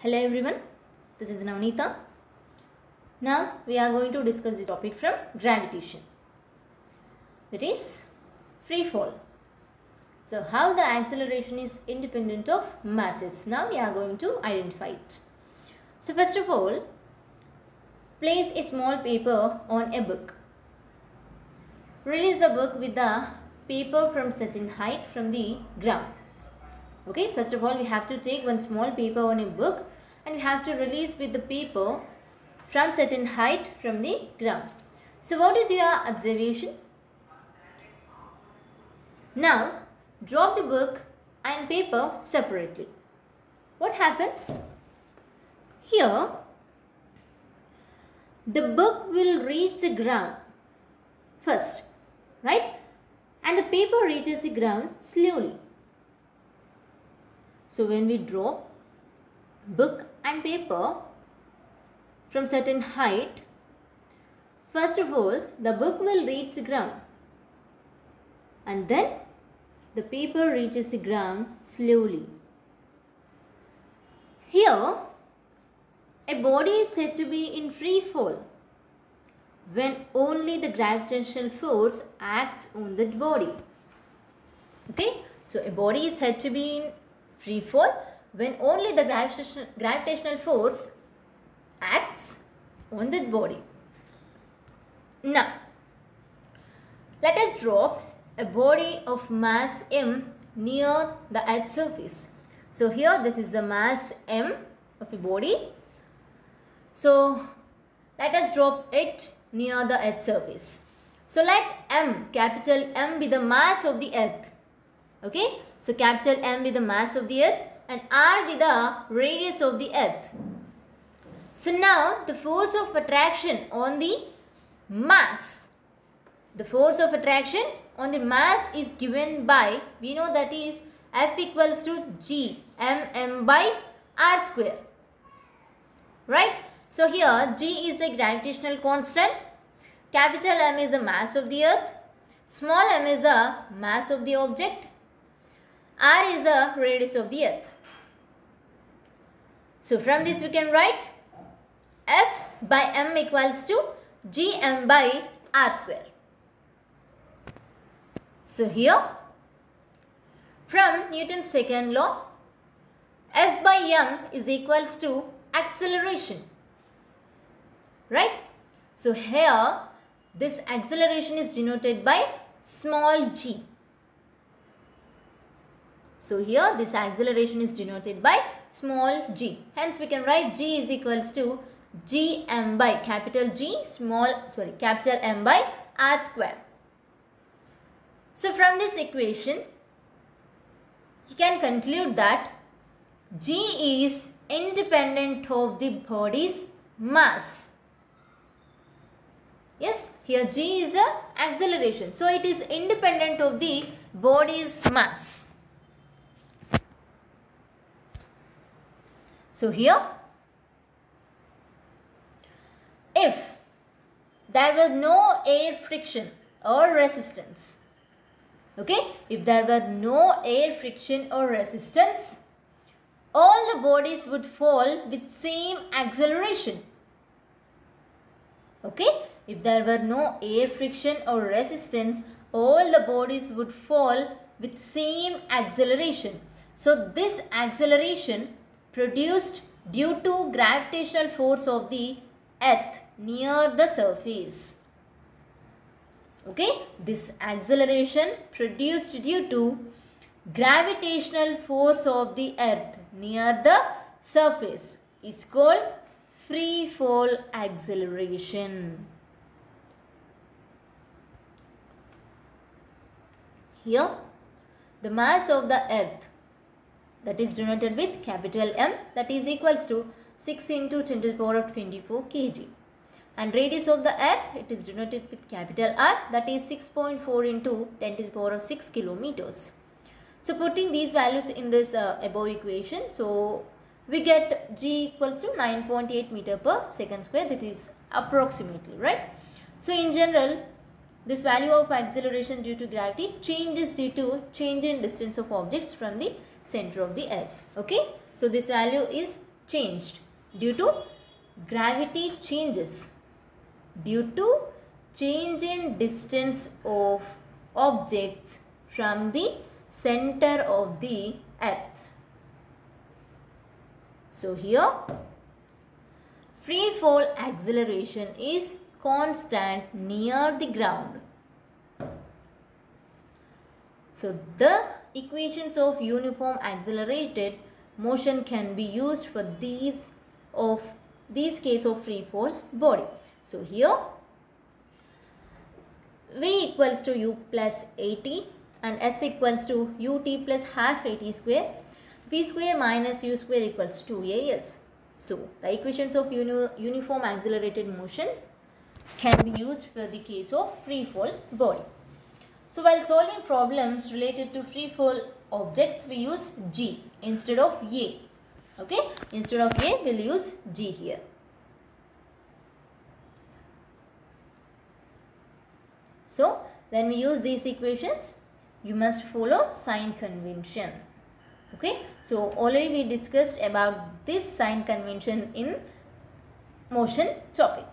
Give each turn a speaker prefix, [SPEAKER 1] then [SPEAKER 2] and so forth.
[SPEAKER 1] Hello everyone, this is Navneeta. Now we are going to discuss the topic from gravitation, that is free fall. So how the acceleration is independent of masses. Now we are going to identify it. So first of all, place a small paper on a book. Release the book with the paper from certain height from the ground. Okay, first of all we have to take one small paper on a book and we have to release with the paper from certain height from the ground. So what is your observation? Now drop the book and paper separately. What happens? Here the book will reach the ground first, right? And the paper reaches the ground slowly. So when we drop book and paper from certain height, first of all the book will reach the ground and then the paper reaches the ground slowly. Here a body is said to be in free fall when only the gravitational force acts on that body. Okay, so a body is said to be in free fall when only the gravitational force acts on that body. Now, let us drop a body of mass m near the earth's surface. So here this is the mass m of a body. So let us drop it near the earth's surface. So let m, capital M, be the mass of the earth. Okay, so capital M be the mass of the earth and r be the radius of the earth. So now the force of attraction on the mass, is given by, we know that is F equals to G m by r square, right? So here G is a gravitational constant, capital M is the mass of the earth, small m is the mass of the object, r is the radius of the earth. So from this we can write F by m equals to Gm by r square. So here from Newton's second law, F by m is equals to acceleration, right? So here this acceleration is denoted by small g. So here this acceleration is denoted by small g. Hence we can write g is equals to Gm by capital M by r square. So from this equation you can conclude that g is independent of the body's mass. Yes, here g is the acceleration, so it is independent of the body's mass. So here, if there were no air friction or resistance, okay, if there were no air friction or resistance, all the bodies would fall with same acceleration. Okay, if there were no air friction or resistance, all the bodies would fall with same acceleration. So this acceleration produced due to gravitational force of the earth near the surface. Okay, this acceleration produced due to gravitational force of the earth near the surface is called free fall acceleration. Here the mass of the earth, that is denoted with capital M, that is equals to 6 into 10 to the power of 24 kg. And radius of the earth, it is denoted with capital R, that is 6.4 into 10 to the power of 6 kilometers. So putting these values in this above equation, so we get G equals to 9.8 meter per second square, that is approximately, right? So in general, this value of acceleration due to gravity changes due to change in distance of objects from the center of the earth. Okay, so this value is changed due to gravity changes, due to change in distance of objects from the center of the earth. So here free fall acceleration is constant near the ground. So the equations of uniform accelerated motion can be used for these case of free fall body. So here V equals to U plus AT and S equals to UT plus half AT square. V square minus U square equals to 2AS. So the equations of uniform accelerated motion can be used for the case of free fall body. So while solving problems related to free fall objects, we use G instead of A. Okay, instead of A, we'll use G here. So when we use these equations, you must follow sign convention. Okay, so already we discussed about this sign convention in motion topic.